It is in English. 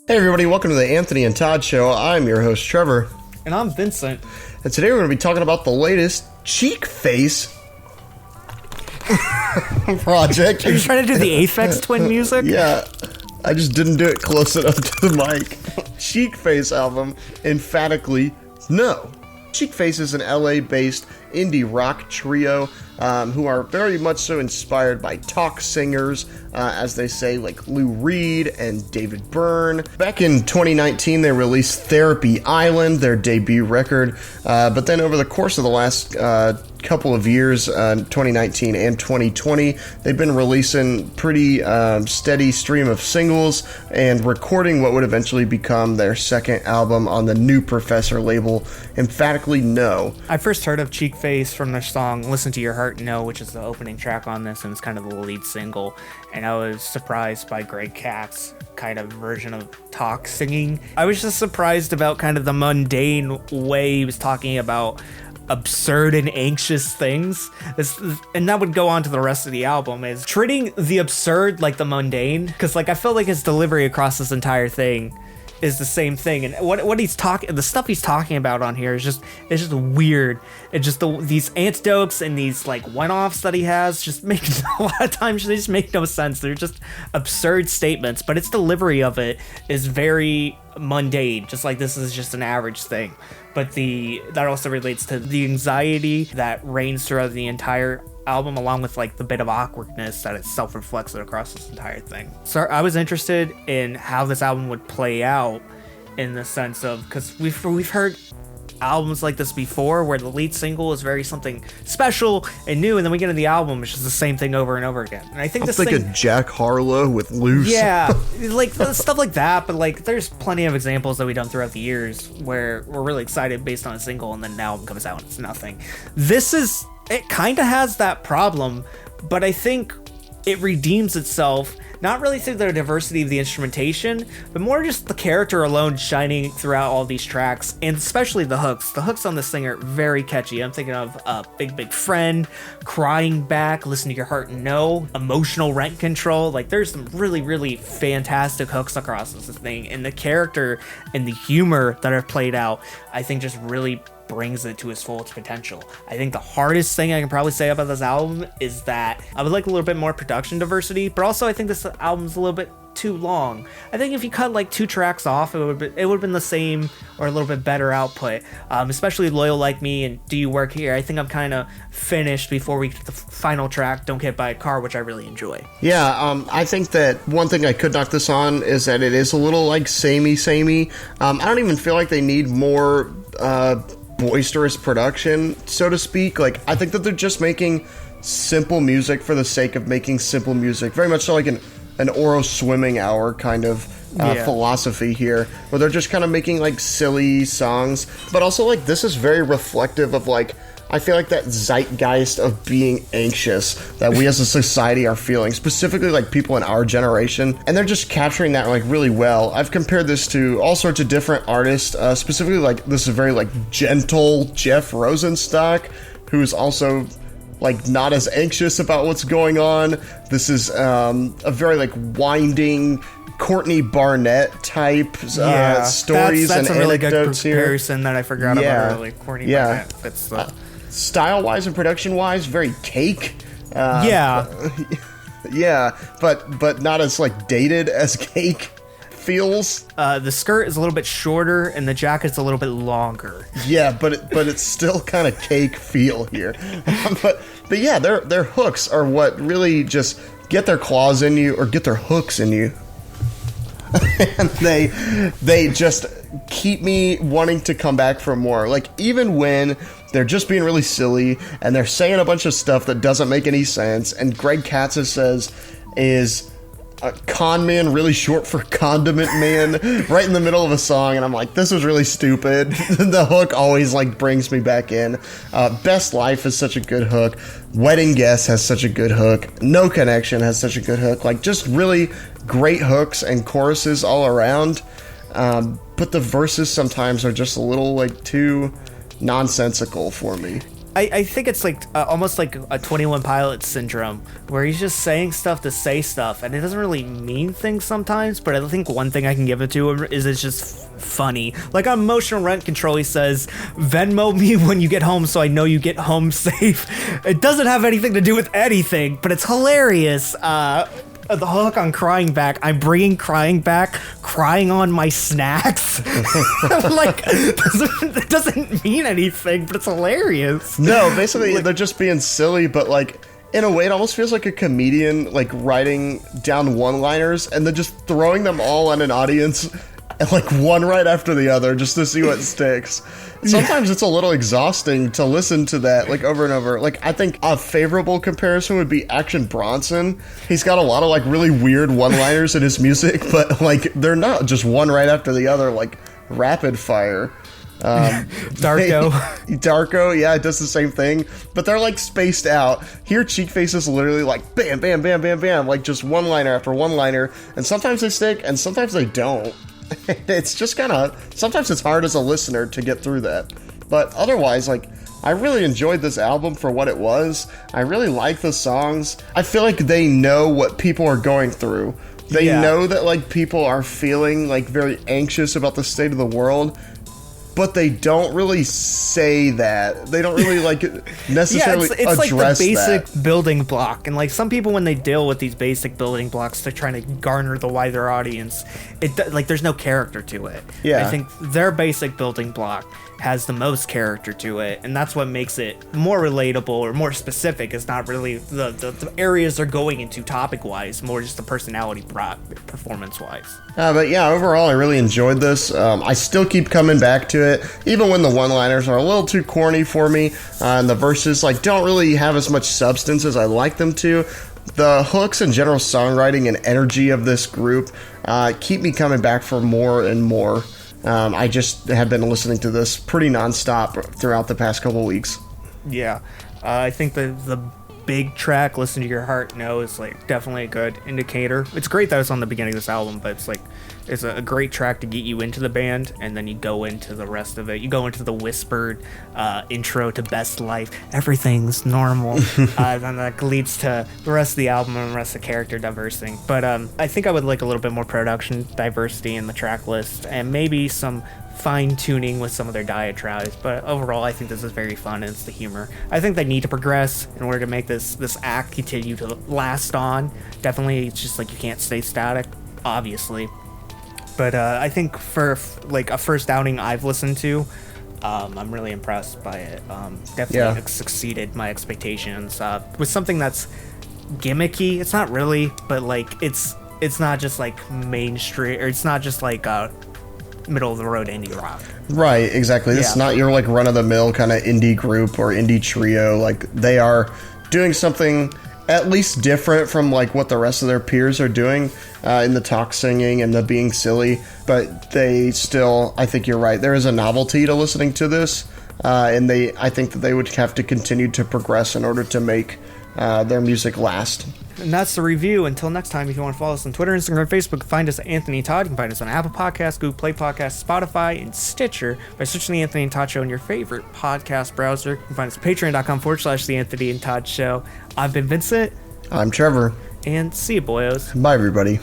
Hey everybody, welcome to the Anthony and Todd Show. I'm your host Trevor. And I'm Vincent. And today we're going to be talking about the latest Cheekface project. Are you trying to do the Aphex Twin music? Yeah, I just didn't do it close enough to the mic. Cheekface album, Emphatically No. Cheekface is an LA-based indie rock trio who are very much so inspired by talk singers, as they say, like Lou Reed and David Byrne. Back in 2019, they released Therapy Island, their debut record, but then over the course of the last couple of years, 2019 and 2020, they've been releasing pretty steady stream of singles and recording what would eventually become their second album on the New Professor label, Emphatically No. I first heard of Cheekface from their song Listen to Your Heart No, which is the opening track on this, and it's kind of the lead single, and I was surprised by Greg Katz's kind of version of talk singing. I was just surprised about kind of the mundane way he was talking about absurd and anxious things, and that would go on to the rest of the album, is treating the absurd like the mundane, because like I felt like his delivery across this entire thing is the same thing, and what he's talking, the stuff he's talking about on here is just weird. It's just these anecdotes and these like one-offs that he has just make a lot of times they just make no sense. They're just absurd statements, but its delivery of it is very mundane, just like this is just an average thing. But that also relates to the anxiety that reigns throughout the entire album, along with like the bit of awkwardness that it self-reflects across this entire thing. So I was interested in how this album would play out, in the sense of, because we've heard albums like this before where the lead single is very something special and new, and then we get into the album, it's just the same thing over and over again. And I think I'm thinking Jack Harlow with Loose. Yeah, like stuff like that. But like, there's plenty of examples that we've done throughout the years where we're really excited based on a single, and then an album comes out and it's nothing. It kind of has that problem, but I think it redeems itself, not really through the diversity of the instrumentation, but more just the character alone shining throughout all these tracks, and especially the hooks. The hooks on this thing are very catchy. I'm thinking of Big Friend, Crying Back, Listen to Your Heart No, Emotional Rent Control. Like, there's some really, really fantastic hooks across this thing, and the character and the humor that are played out, I think just really brings it to its fullest potential. I think the hardest thing I can probably say about this album is that I would like a little bit more production diversity, but also I think this album's a little bit too long. I think if you cut like 2 tracks off, it would have been the same or a little bit better output. Especially Loyal Like Me and Do You Work Here. I think I'm kind of finished before we get to the final track, Don't Get Hit by a Car, which I really enjoy. Yeah, I think that one thing I could knock this on is that it is a little like samey. I don't even feel like they need more boisterous production, so to speak. Like, I think that they're just making simple music for the sake of making simple music, very much so like an Oro Swimming Hour kind of philosophy here, where they're just kind of making like silly songs, but also like this is very reflective of like, I feel like that zeitgeist of being anxious that we as a society are feeling, specifically like people in our generation, and they're just capturing that like really well. I've compared this to all sorts of different artists, specifically like this is very like gentle Jeff Rosenstock, who is also like not as anxious about what's going on. This is a very like winding Courtney Barnett type stories that's and a really good here. comparison that I forgot about earlier. Courtney Barnett fits the style-wise and production-wise, very Cake. Yeah, but not as like dated as Cake feels. The skirt is a little bit shorter and the jacket's a little bit longer. Yeah, but it's still kind of Cake feel here. but yeah, their hooks are what really just get their claws in you or get their hooks in you. And they just keep me wanting to come back for more. Like, even when they're just being really silly and they're saying a bunch of stuff that doesn't make any sense, and Greg Katz says is con man really short for condiment man right in the middle of a song, and I'm like, this was really stupid. The hook always like brings me back in. Best Life is such a good hook. Wedding Guest has such a good hook. No Connection has such a good hook. Like, just really great hooks and choruses all around. But the verses sometimes are just a little like too nonsensical for me. I think it's like almost like a 21 Pilots syndrome, where he's just saying stuff to say stuff, and it doesn't really mean things sometimes, but I think one thing I can give it to him is it's just funny. Like on Emotional Rent Control, he says, Venmo me when you get home so I know you get home safe. It doesn't have anything to do with anything, but it's hilarious. The hook on Crying Back, I'm bringing crying back, crying on my snacks. Like, it doesn't mean anything, but it's hilarious. No, basically, they're just being silly, but like, in a way, it almost feels like a comedian, like, writing down one-liners and then just throwing them all on an audience, like, one right after the other, just to see what sticks. Sometimes it's a little exhausting to listen to that, like, over and over. Like, I think a favorable comparison would be Action Bronson. He's got a lot of, like, really weird one-liners in his music, but, like, they're not just one right after the other, like, rapid fire. Darko, yeah, it does the same thing, but they're like spaced out. Here, Cheekface is literally like bam, bam, bam, bam, bam, like just one liner after one liner, and sometimes they stick, and sometimes they don't. It's just kind of, sometimes it's hard as a listener to get through that, but otherwise, like, I really enjoyed this album for what it was. I really like the songs. I feel like they know what people are going through. They know that, like, people are feeling, like, very anxious about the state of the world, but they don't really say that. They don't really, like, necessarily it's address like the basic that. building block. And, like, some people, when they deal with these basic building blocks, they're trying to garner the wider audience. Like, there's no character to it. Yeah. I think their basic building block has the most character to it, and that's what makes it more relatable or more specific. It's not really the areas they're going into topic-wise, more just the personality performance-wise. But yeah, overall, I really enjoyed this. I still keep coming back to it, even when the one-liners are a little too corny for me, and the verses like don't really have as much substance as I like them to. The hooks and general songwriting and energy of this group keep me coming back for more and more. I just have been listening to this pretty nonstop throughout the past couple weeks. Yeah, I think the big track, Listen to Your Heart No, is like definitely a good indicator. It's great that it's on the beginning of this album, but it's like it's a great track to get you into the band, and then you go into the rest of it. You go into the whispered intro to Best Life, everything's normal. Then that leads to the rest of the album and the rest of the character diversity. But I think I would like a little bit more production diversity in the track list, and maybe some fine-tuning with some of their diatribes, but overall I think this is very fun, and it's the humor. I think they need to progress in order to make this act continue to last on. Definitely, it's just like you can't stay static, obviously. But I think for like a first outing I've listened to, I'm really impressed by it. Definitely succeeded my expectations. With something that's gimmicky, it's not really, but like it's not just like mainstream, or it's not just like middle of the road indie rock. Right, exactly. This is not your like run of the mill kind of indie group or indie trio. Like, they are doing something at least different from like what the rest of their peers are doing in the talk singing and the being silly, but they still, I think you're right, there is a novelty to listening to this, and I think that they would have to continue to progress in order to make their music last. And that's the review. Until next time, if you want to follow us on Twitter, Instagram, Facebook, find us at Anthony and Todd. You can find us on Apple Podcasts, Google Play Podcasts, Spotify, and Stitcher by searching The Anthony and Todd Show in your favorite podcast browser. You can find us at patreon.com/The Anthony and Todd Show. I've been Vincent. I'm Trevor. And see you, boyos. Bye, everybody.